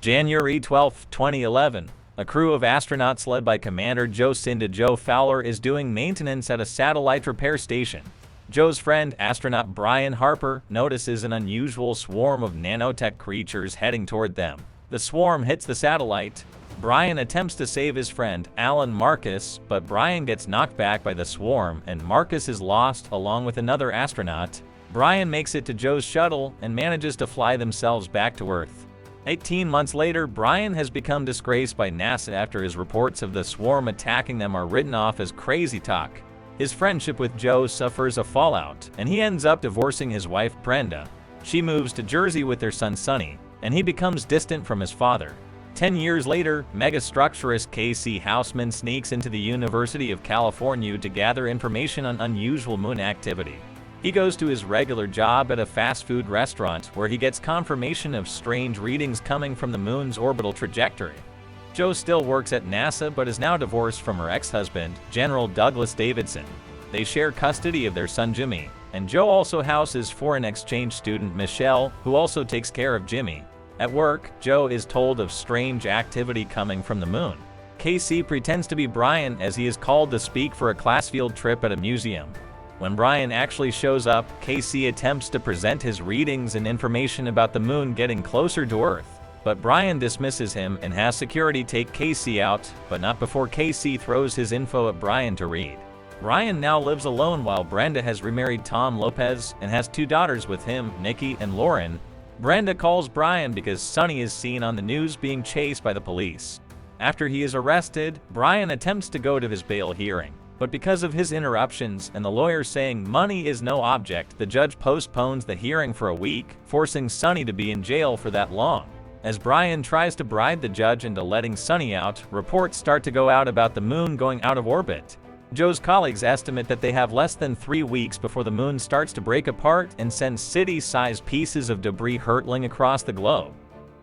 January 12, 2011. A crew of astronauts led by Commander Jo Fowler is doing maintenance at a satellite repair station. Joe's friend, astronaut Brian Harper, notices an unusual swarm of nanotech creatures heading toward them. The swarm hits the satellite. Brian attempts to save his friend, Alan Marcus, but Brian gets knocked back by the swarm and Marcus is lost along with another astronaut. Brian makes it to Joe's shuttle and manages to fly themselves back to Earth. 18 months later, Brian has become disgraced by NASA after his reports of the swarm attacking them are written off as crazy talk. His friendship with Joe suffers a fallout, and he ends up divorcing his wife Brenda. She moves to Jersey with their son Sonny, and he becomes distant from his father. 10 years later, megastructurist KC Houseman sneaks into the University of California to gather information on unusual moon activity. He goes to his regular job at a fast food restaurant where he gets confirmation of strange readings coming from the moon's orbital trajectory. Jo still works at NASA but is now divorced from her ex-husband, General Douglas Davidson. They share custody of their son Jimmy, and Jo also houses foreign exchange student Michelle, who also takes care of Jimmy. At work, Jo is told of strange activity coming from the moon. KC pretends to be Brian as he is called to speak for a class field trip at a museum. When Brian actually shows up, KC attempts to present his readings and information about the moon getting closer to Earth. But Brian dismisses him and has security take KC out, but not before KC throws his info at Brian to read. Brian now lives alone while Brenda has remarried Tom Lopez and has 2 daughters with him, Nikki and Lauren. Brenda calls Brian because Sonny is seen on the news being chased by the police. After he is arrested, Brian attempts to go to his bail hearing. But because of his interruptions and the lawyer saying money is no object, the judge postpones the hearing for a week, forcing Sonny to be in jail for that long. As Brian tries to bribe the judge into letting Sonny out, reports start to go out about the moon going out of orbit. Joe's colleagues estimate that they have less than 3 weeks before the moon starts to break apart and send city-sized pieces of debris hurtling across the globe.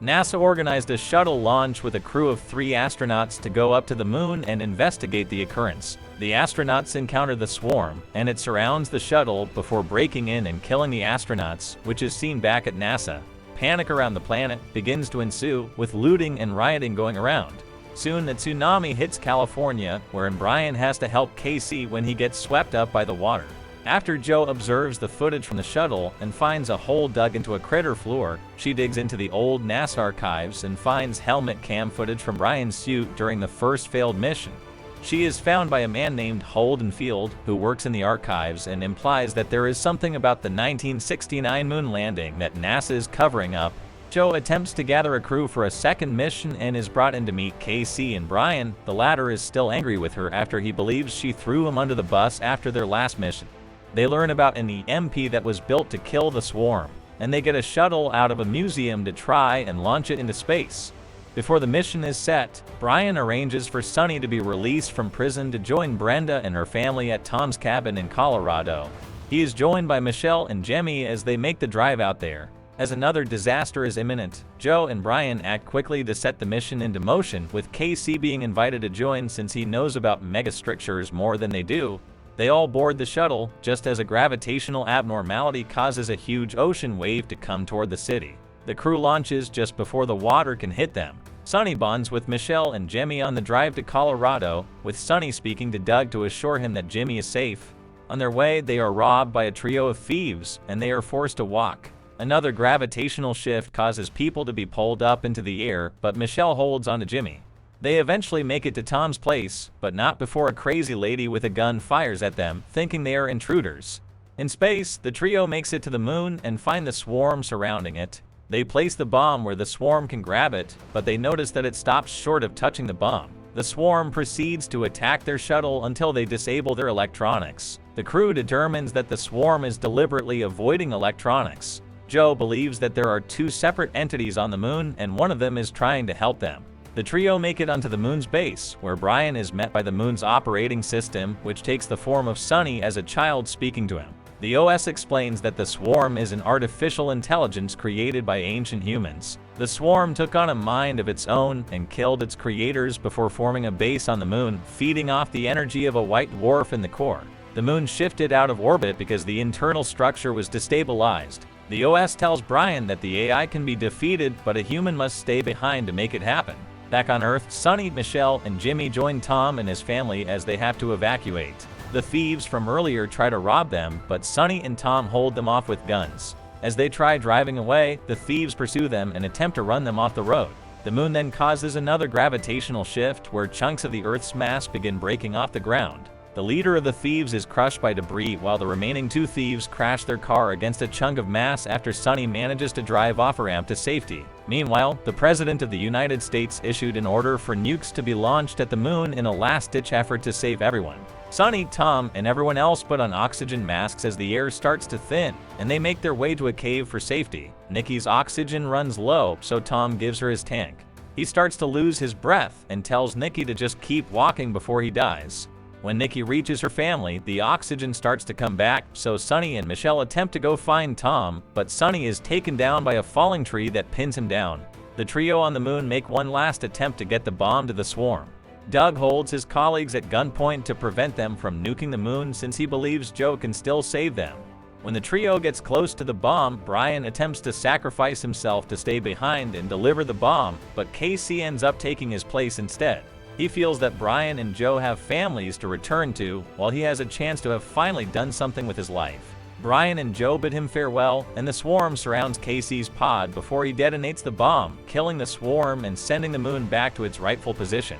NASA organized a shuttle launch with a crew of 3 astronauts to go up to the moon and investigate the occurrence. The astronauts encounter the swarm, and it surrounds the shuttle before breaking in and killing the astronauts, which is seen back at NASA. Panic around the planet begins to ensue, with looting and rioting going around. Soon the tsunami hits California, wherein Brian has to help KC when he gets swept up by the water. After Jo observes the footage from the shuttle and finds a hole dug into a crater floor, she digs into the old NASA archives and finds helmet cam footage from Brian's suit during the first failed mission. She is found by a man named Holden Field, who works in the archives and implies that there is something about the 1969 moon landing that NASA is covering up. Jo attempts to gather a crew for a second mission and is brought in to meet KC and Brian. The latter is still angry with her after he believes she threw him under the bus after their last mission. They learn about an EMP that was built to kill the swarm, and they get a shuttle out of a museum to try and launch it into space. Before the mission is set, Brian arranges for Sonny to be released from prison to join Brenda and her family at Tom's cabin in Colorado. He is joined by Michelle and Jimmy as they make the drive out there. As another disaster is imminent, Jo and Brian act quickly to set the mission into motion, with KC being invited to join since he knows about megastructures more than they do. They all board the shuttle, just as a gravitational abnormality causes a huge ocean wave to come toward the city. The crew launches just before the water can hit them. Sonny bonds with Michelle and Jimmy on the drive to Colorado, with Sonny speaking to Doug to assure him that Jimmy is safe. On their way, they are robbed by a trio of thieves, and they are forced to walk. Another gravitational shift causes people to be pulled up into the air, but Michelle holds onto Jimmy. They eventually make it to Tom's place, but not before a crazy lady with a gun fires at them, thinking they are intruders. In space, the trio makes it to the moon and find the swarm surrounding it. They place the bomb where the swarm can grab it, but they notice that it stops short of touching the bomb. The swarm proceeds to attack their shuttle until they disable their electronics. The crew determines that the swarm is deliberately avoiding electronics. Jo believes that there are 2 separate entities on the moon, and one of them is trying to help them. The trio make it onto the moon's base, where Brian is met by the moon's operating system, which takes the form of Sonny as a child speaking to him. The OS explains that the swarm is an artificial intelligence created by ancient humans. The swarm took on a mind of its own and killed its creators before forming a base on the moon, feeding off the energy of a white dwarf in the core. The moon shifted out of orbit because the internal structure was destabilized. The OS tells Brian that the AI can be defeated, but a human must stay behind to make it happen. Back on Earth, Sonny, Michelle, and Jimmy join Tom and his family as they have to evacuate. The thieves from earlier try to rob them, but Sonny and Tom hold them off with guns. As they try driving away, the thieves pursue them and attempt to run them off the road. The moon then causes another gravitational shift where chunks of the Earth's mass begin breaking off the ground. The leader of the thieves is crushed by debris while the remaining two thieves crash their car against a chunk of mass after Sonny manages to drive off a ramp to safety. Meanwhile, the President of the United States issued an order for nukes to be launched at the moon in a last-ditch effort to save everyone. Sonny, Tom, and everyone else put on oxygen masks as the air starts to thin, and they make their way to a cave for safety. Nikki's oxygen runs low, so Tom gives her his tank. He starts to lose his breath and tells Nikki to just keep walking before he dies. When Nikki reaches her family, the oxygen starts to come back, so Sonny and Michelle attempt to go find Tom, but Sonny is taken down by a falling tree that pins him down. The trio on the moon make one last attempt to get the bomb to the swarm. Doug holds his colleagues at gunpoint to prevent them from nuking the moon since he believes Jo can still save them. When the trio gets close to the bomb, Brian attempts to sacrifice himself to stay behind and deliver the bomb, but KC ends up taking his place instead. He feels that Brian and Jo have families to return to, while he has a chance to have finally done something with his life. Brian and Jo bid him farewell, and the swarm surrounds KC's pod before he detonates the bomb, killing the swarm and sending the moon back to its rightful position.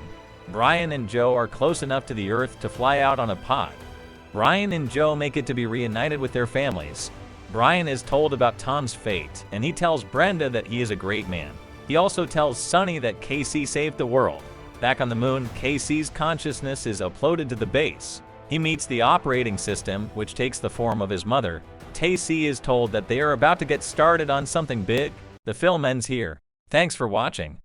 Brian and Jo are close enough to the Earth to fly out on a pod. Brian and Jo make it to be reunited with their families. Brian is told about Tom's fate, and he tells Brenda that he is a great man. He also tells Sonny that KC saved the world. Back on the moon, KC's consciousness is uploaded to the base. He meets the operating system, which takes the form of his mother. KC is told that they are about to get started on something big. The film ends here. Thanks for watching.